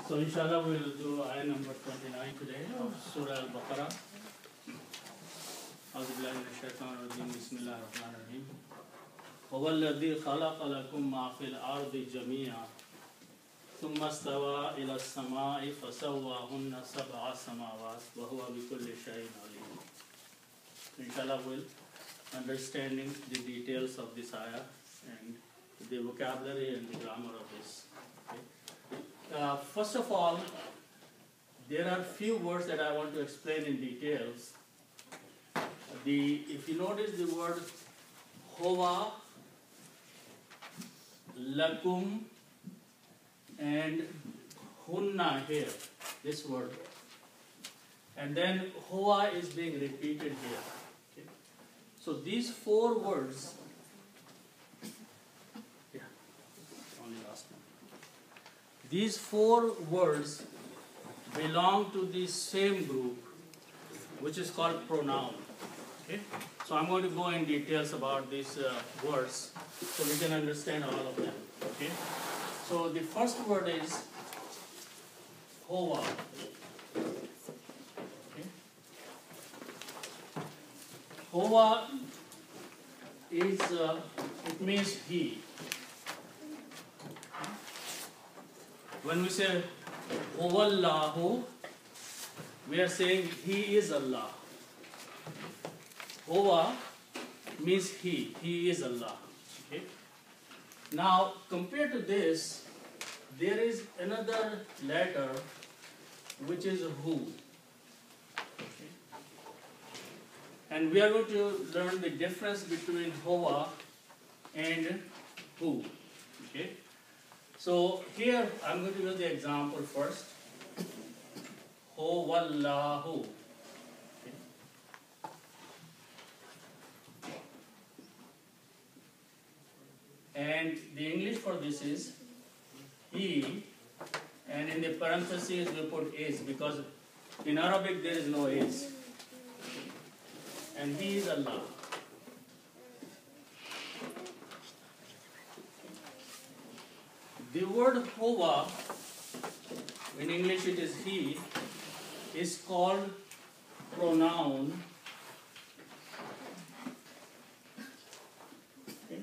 So inshallah we'll do ayah number 29 today of Surah Al-Baqarah. A'udhu billahi minash shaitanir rajim. Bismillahir rahmanir rahim. Huwa alladhi khalaqa lakum ma fil ardi jami'an thumma istawa ila as-sama'i fasawwahunna sab'a samawat wa huwa bikulli shay'in alim. Inshallah we'll understanding the details of this ayah and the vocabulary and the grammar of this. Okay. First of all, there are few words that I want to explain in details. If you notice the word Huwa, Lakum, and Hunna here, this word, and then Huwa is being repeated here. Okay. So these four words. These four words belong to the same group, which is called pronoun. Okay? So I'm going to go in details about these words so we can understand all of them. Okay? So the first word is Huwa. Okay? Huwa is, it means he. When we say Huwallahu, we are saying He is Allah. Huwa means He is Allah. Okay? Now, compared to this, there is another letter which is Hu. Okay? And we are going to learn the difference between Huwa and Hu. Okay? So here I'm going to use the example first. Huwallahu. Okay. And the English for this is He, and in the parentheses we put is, because in Arabic there is no is. And He is Allah. The word Huwa, in English it is he, is called pronoun. Okay.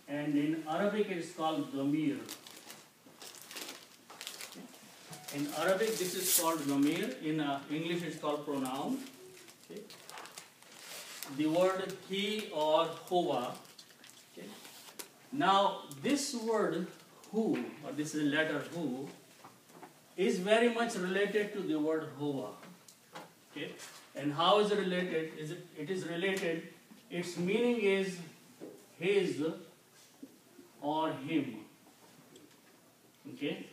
And in Arabic it is called dhamir. In Arabic this is called dhamir, in English it is called pronoun. Okay. The word he or Huwa. Okay. Now this word Hu, or this is the letter Hu, is very much related to the word Huwa. Okay? And how is it related? It is related, its meaning is his or him. Okay?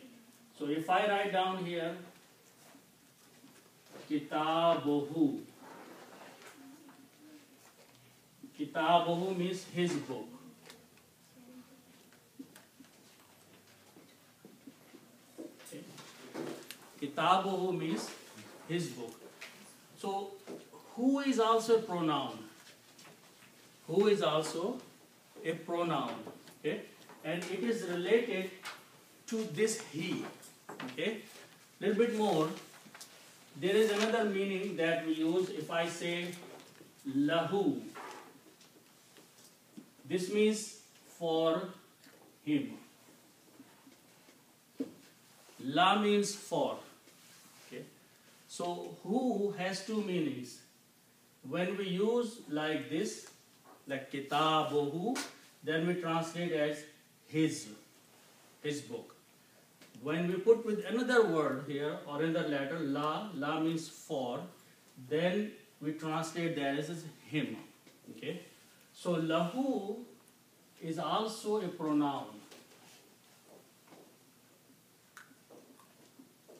So if I write down here, Kitabuhu. Kitabuhu means his book. Kitabuhu means his book. So, Hu is also a pronoun. Hu is also a pronoun. Okay? And it is related to this he. Okay? Little bit more. There is another meaning that we use if I say lahu. This means for him. La means for. Okay. So Hu has two meanings. When we use like this, like Kitabuhu, then we translate as his book. When we put with another word here or another letter, la means for, then we translate that as him. Okay. So lahu is also a pronoun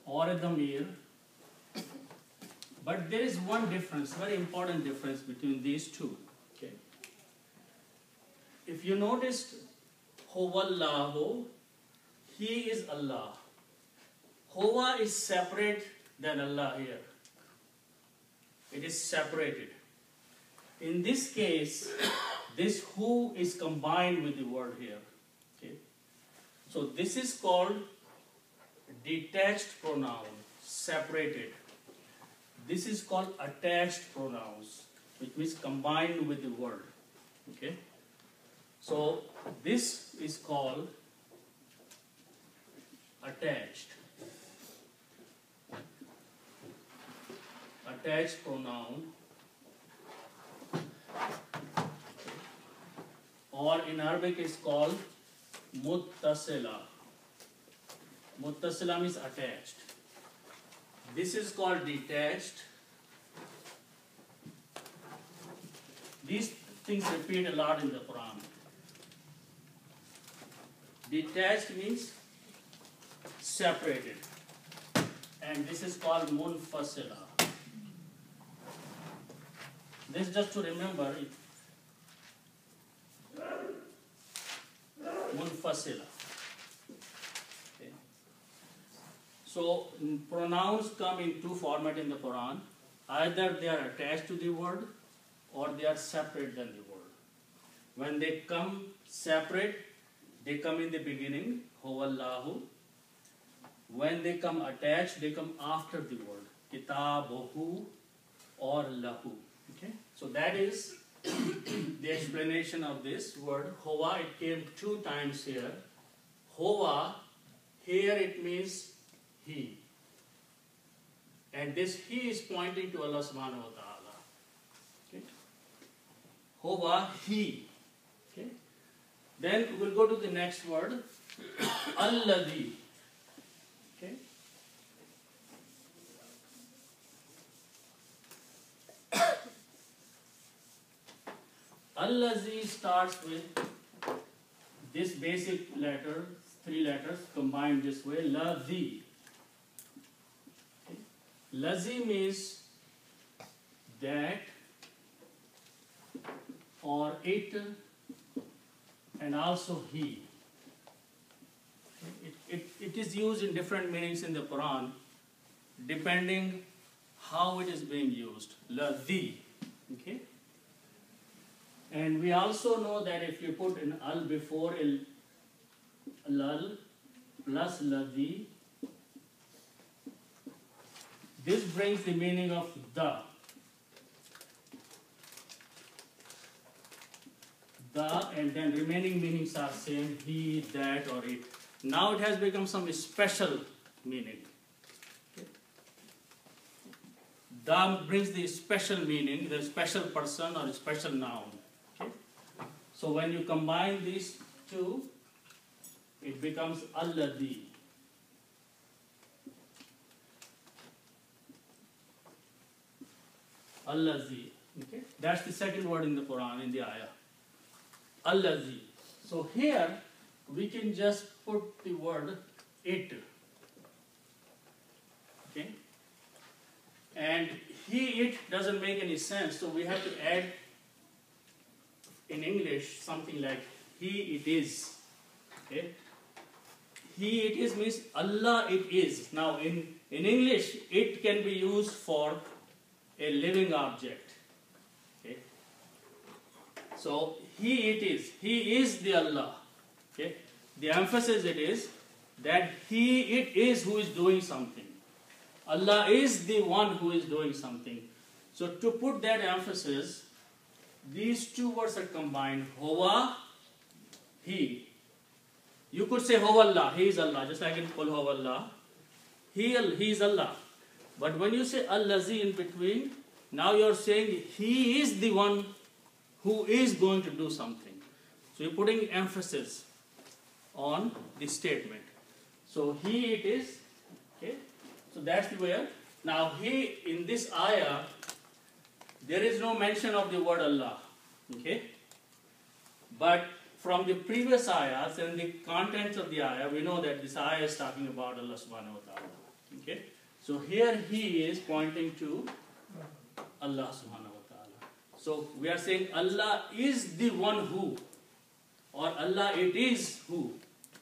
or a dhamir, but there is one difference, very important difference between these two. Okay. If you noticed, Huwallahu, He is Allah. Huwa is separate than Allah here. It is separated. In this case, this Hu is combined with the word here. Okay. So this is called detached pronoun, separated. This is called attached pronouns, which means combined with the word. Okay. So this is called attached. Attached pronoun, or in Arabic is called muttasila. Muttasila means attached. This is called detached. These things repeat a lot in the Quran. Detached means separated, and this is called munfasila. This just to remember it. Munfasila. Okay. So pronouns come in two formats in the Quran. Either they are attached to the word, or they are separate than the word. When they come separate, they come in the beginning, Huwallahu. When they come attached, they come after the word, Kitabuhu or Lahu. Okay? So that is the explanation of this word. Huwa, it came 2 times here. Huwa, here it means he. And this he is pointing to Allah subhanahu wa ta'ala. Okay? Huwa, he. Okay? Then we'll go to the next word, Alladhi. Okay? Allazi starts with this basic letter, 3 letters combined this way, Lazi. Okay. Lazi means that, or it, and also he. It is used in different meanings in the Quran, depending how it is being used. Lazi. Okay? And we also know that if you put an al before lal plus ladhi, this brings the meaning of the. The, and then remaining meanings are same, he, that, or it. Now it has become some special meaning. Okay. The brings the special meaning, the special person or special noun. So when you combine these two, it becomes Alladhi. Allazi. Okay? That's the second word in the Quran, in the ayah. Allazi. So here, we can just put the word it. Okay? And he, it doesn't make any sense, so we have to add in English something like he, it is. Okay? He, it is means Allah, it is. Now in English, it can be used for a living object. Okay? So he, it is. He is the Allah. Okay? The emphasis it is that he, it is who is doing something. Allah is the one who is doing something. So to put that emphasis, these two words are combined. Huwa, he. You could say Huwallah, he is Allah, just like in Qul Huwallah. He is Allah. But when you say Allazi in between, now you're saying he is the one who is going to do something. So you're putting emphasis on the statement. So he, it is. Okay? So that's the way. Now he, in this ayah, there is no mention of the word Allah. Okay? But from the previous ayahs and the contents of the ayah, we know that this ayah is talking about Allah subhanahu wa ta'ala. Okay? So here he is pointing to Allah subhanahu wa ta'ala. So we are saying Allah is the one who, or Allah it is who.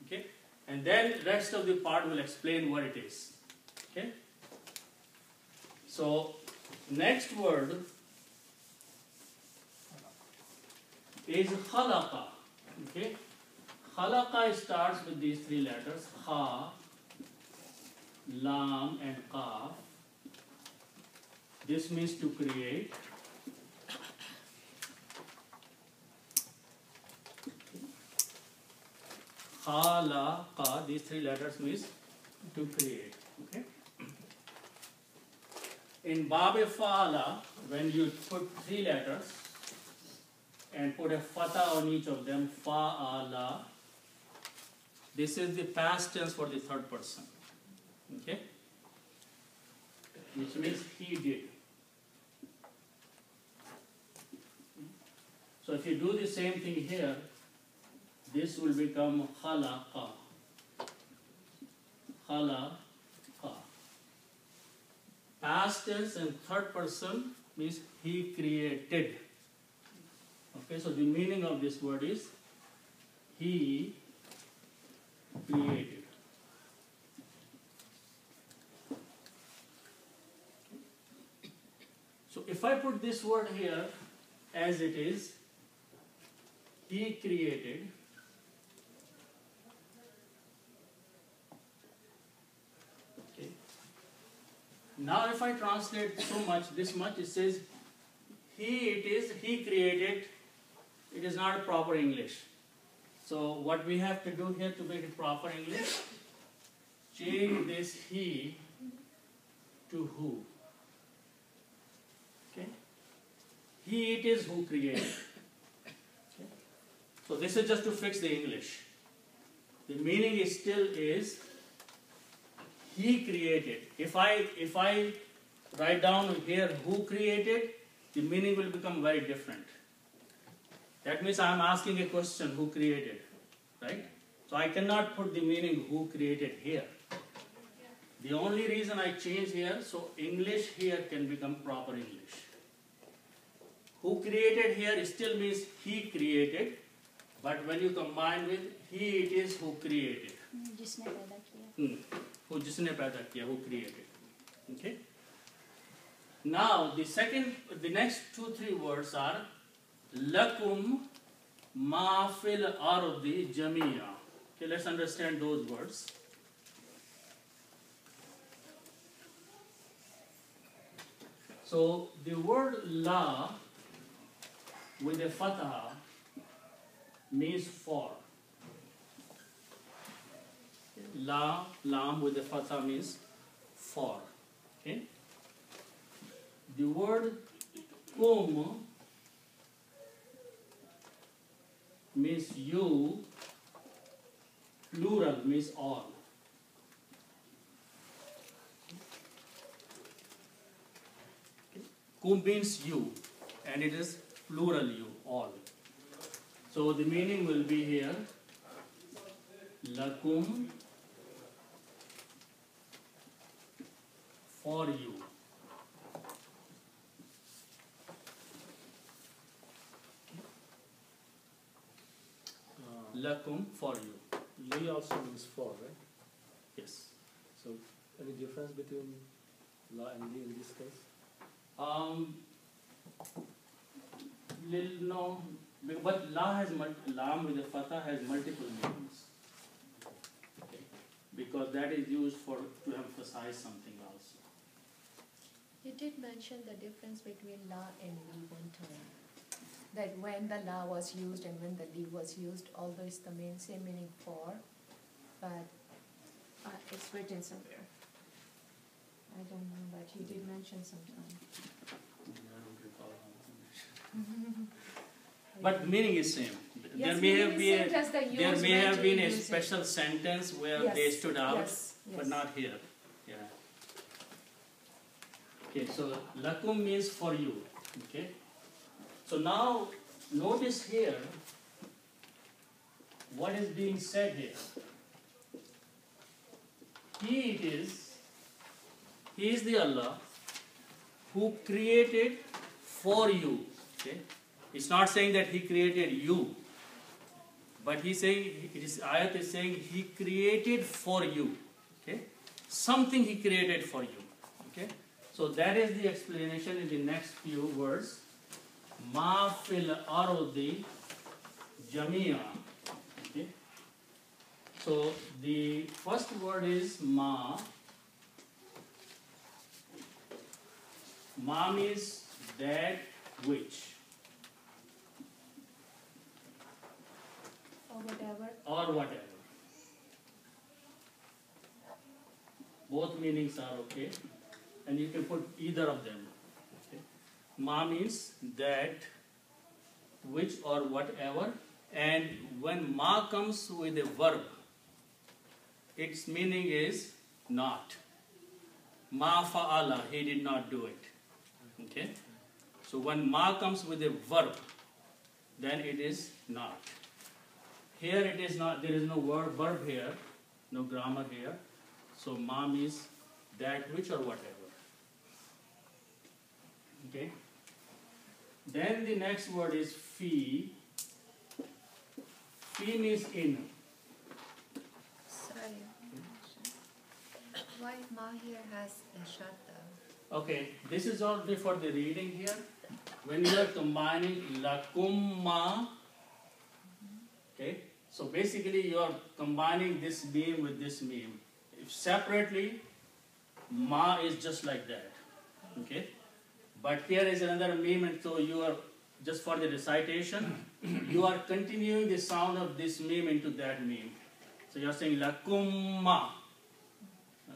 Okay? And then rest of the part will explain what it is. Okay? So next word is khalaqa. Okay? Khalaqa starts with these three letters, Kha, Lam and Qaf. This means to create. Khalaqa, these three letters means to create. Okay. In Bab Fa'ala, when you put three letters and put a fatha on each of them, Fa'ala, this is the past tense for the third person. Okay? Which means he did. So if you do the same thing here, this will become khalaqa. Khalaqa. Past tense and third person means he created. Okay, so the meaning of this word is he created. So if I put this word here as it is, he created, okay. Now if I translate so much, this much, it says he created, it is not proper English. So what we have to do here to make it proper English, change this he to who. Okay? He it is who created. Okay? So this is just to fix the English. The meaning is still is he created. If I write down here who created, the meaning will become very different. That means I am asking a question, who created, right? So I cannot put the meaning who created here. The only reason I change here, so English here can become proper English. Who created here still means he created, but when you combine with he it is who created. जिसने पैदा किया. Who जिसने पैदा किया, who created. Okay? Now the next 2-3 words are Lakum ma fil ardi jamiya. Okay, let's understand those words. So the word la with a fatha means for. La, lam with a fatha means for. Okay? The word kum means you, plural means all. Kum means you, and it is plural you, all. So the meaning will be here, lakum, for you. Lakum, for you. Li also means for, right? Yes. So, any difference between la and li in this case? No, but la has lam with a fatha has multiple meanings. Okay. Because that is used to emphasize something also. You did mention the difference between la and li one time. That when the la was used and when the li was used, although it's the same meaning for, but it's written somewhere. I don't know, but you did mention sometime. I don't recall how. But meaning is same. Yes, there may have been a special sentence where they stood out, but not here. Yeah. Okay, so lakum means for you. Okay. So now notice here what is being said here. He is the Allah who created for you. Okay? It's not saying that he created you, but he's saying, ayat is saying he created for you. Okay? Something he created for you. Okay? So that is the explanation in the next few words. Ma fil ardi jamia. Okay? So the first word is ma. Ma means that which Or whatever. or whatever. Both meanings are okay, and you can put either of them. Okay. Ma means that which or whatever, and when ma comes with a verb, its meaning is not. Ma fa'ala, he did not do it. Okay? So when ma comes with a verb, then it is not. Here it is not, there is no verb here, no grammar here. So ma means that which or whatever. Okay? Then the next word is fi. Fi means in. Sorry. Why ma here has a shadda? Okay, this is only for the reading here. When you are combining lakum ma, okay, so basically you are combining this meme with this meme. If separately, ma is just like that, okay. But here is another meme, and so you are just for the recitation, you are continuing the sound of this meme into that meme. So you are saying lakum ma,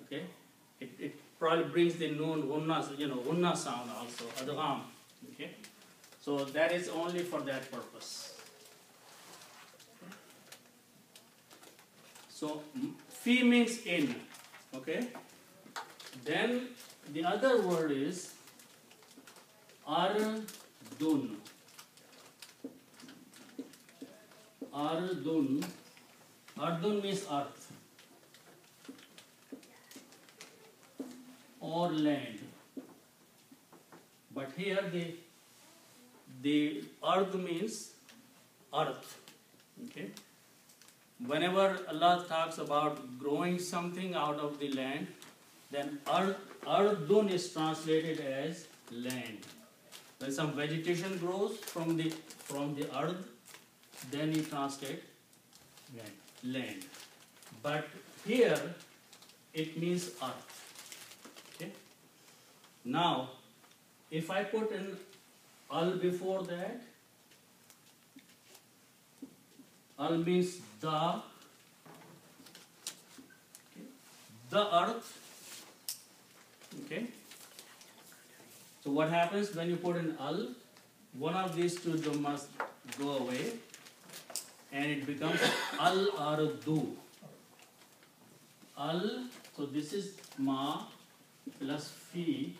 okay. It probably brings the noon unna, unna sound also, adgham, okay. So that is only for that purpose. So fi means in, okay. Then the other word is ardun. Ardun. Ardun means earth or land. But here the earth means earth. Okay. Whenever Allah talks about growing something out of the land, then ardun is translated as land. When some vegetation grows from the earth, then you translate land. But here it means earth. Okay. Now, if I put an al before that, al means the earth. Okay. So what happens when you put an al? One of these two must go away, and it becomes al ardu. Al. So this is ma plus fi,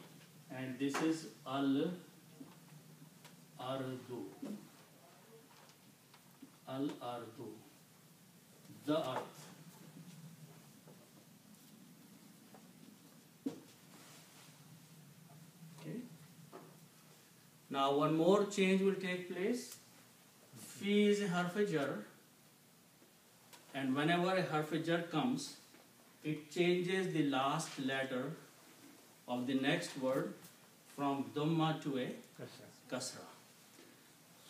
and this is al ardu. Al ardu, the earth. Okay. Now one more change will take place. Fi is a harf-e-jar, and whenever a harf-e-jar comes, it changes the last letter of the next word from dhamma to a kasra.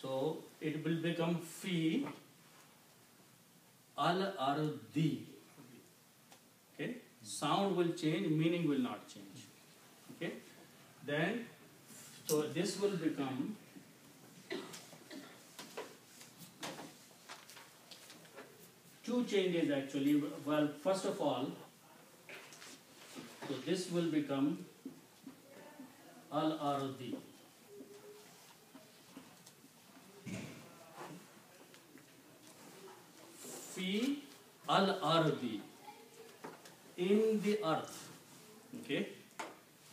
So it will become fi al-ardi. Okay? Sound will change, meaning will not change. Okay? Then, so this will become two changes actually. Well, first of all, so this will become al-ardi. Fi al-ardi, in the earth. Okay?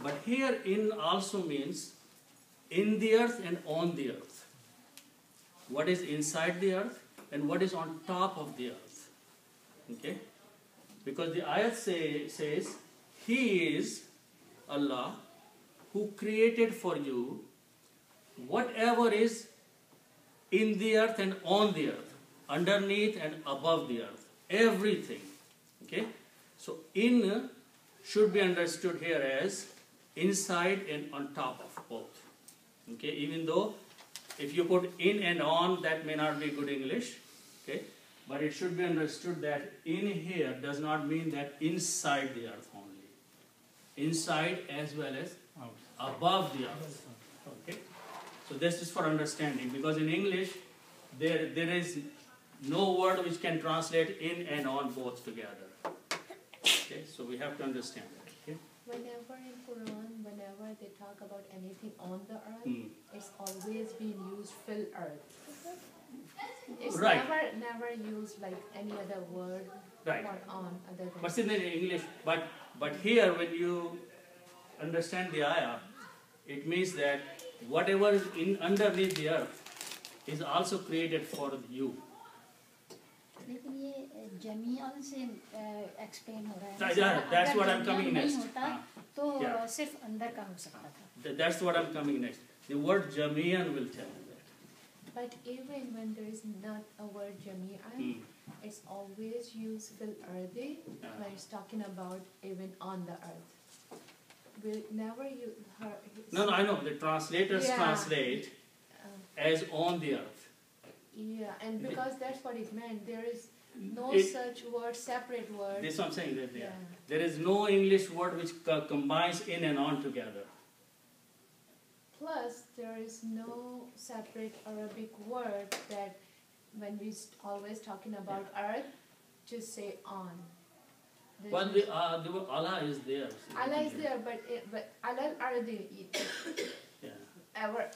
But here in also means in the earth and on the earth. What is inside the earth and what is on top of the earth. Okay? Because the ayat says, He is Allah who created for you whatever is in the earth and on the earth, underneath and above the earth, everything. Okay? So in should be understood here as inside and on top of both. Okay? Even though if you put in and on, that may not be good English. Okay? But it should be understood that in here does not mean that inside the earth only. Inside as well as above the earth. Okay? So this is for understanding, because in English there is no word which can translate in and on both together. Okay? So we have to understand that. Okay? Whenever in Quran, whenever they talk about anything on the earth, it's always been used fil earth. It's Right. never used like any other word Right. or on other than. But in English, but here when you understand the ayah, it means that whatever is in underneath the earth is also created for you. लेकिन ये जमीअन से explain हो रहा है Yeah, that's अगर what I'm coming जमीअन next. नहीं होता तो Yeah. सिर्फ अंदर का हो सकता था. That's what I'm coming next. The word jamian will tell you that. But even when there is not a word jami'an, it's always used fil ardi when it's talking about even on the earth. Will never use her. No, I know. The translators Yeah. translate as on the earth. Yeah, and because that's what it meant, there is no It- such word, separate word. This is what I'm saying. That Yeah. there is no English word which combines in and on together. Plus, there is no separate Arabic word that when we always talking about earth, just say on. There's Well, no- the word Allah is there. Allah is there, but Allah ardi Yeah. ever.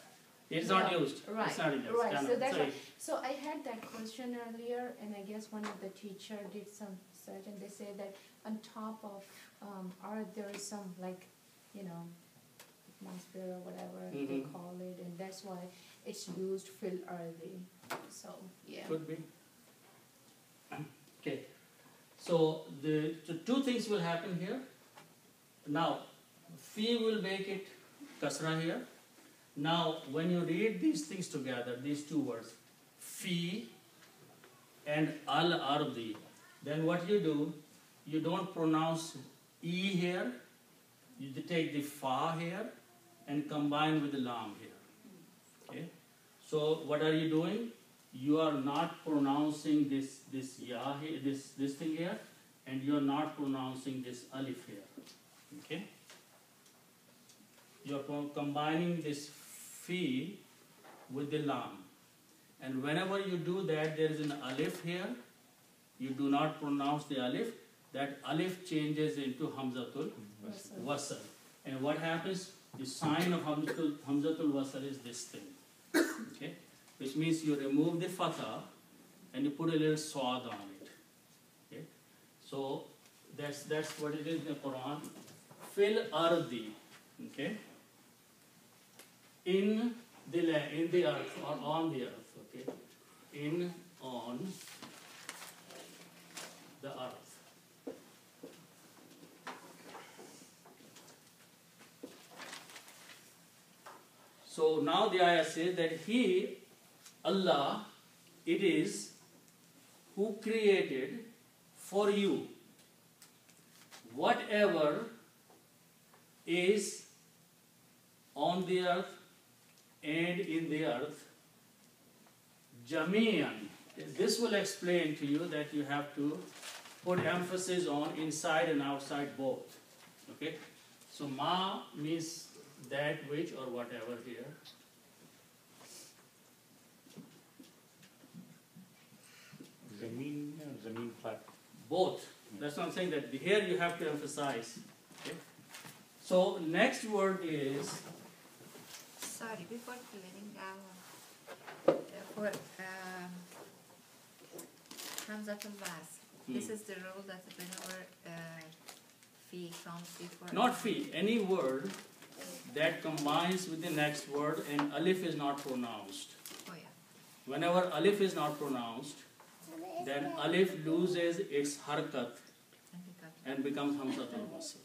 It's not Yeah. used. Right. It's not used. Right. Kind So of. that's why. So I had that question earlier, and I guess one of the teacher did some search, and they say that on top of earth there is some like, atmosphere or whatever they Mhm. call it, and that's why it's used fil ardi. So yeah. Could be. Okay. So the two things will happen here. Now, fi will make it kasra here. Now, when you read these things together, these two words, fi and al-ardi, then what you do, you don't pronounce e here, you take the fa here and combine with the lam here. Okay? So what are you doing? You are not pronouncing this ya here, this thing here, and you are not pronouncing this alif here. Okay? You are combining this fi with the lam. And whenever you do that, there is an alif here. You do not pronounce the alif. That alif changes into hamzatul wasal. And what happens? The sign of hamzatul wasal is this thing. Okay? Which means you remove the fatha and you put a little swad on it. Okay? So that's what it is in the Quran. Fil ardi. Okay? In the earth or on the earth. Okay? On the earth. So now the ayah says that He, Allah, it is who created for you whatever is on the earth and in the earth, Jami'an. This will explain to you that you have to put emphasis on inside and outside both. Okay? So ma means that which or whatever here. Zameen flat. Both. That's what I'm saying, that here you have to emphasize. Okay? So next word is Sorry, before clearing down for Hamzatul Bas, this is the rule that whenever fi comes before. not fi, any word that combines with the next word and alif is not pronounced. Oh yeah. Whenever alif is not pronounced, then alif loses its harkat And we got and becomes hamzatul wasl.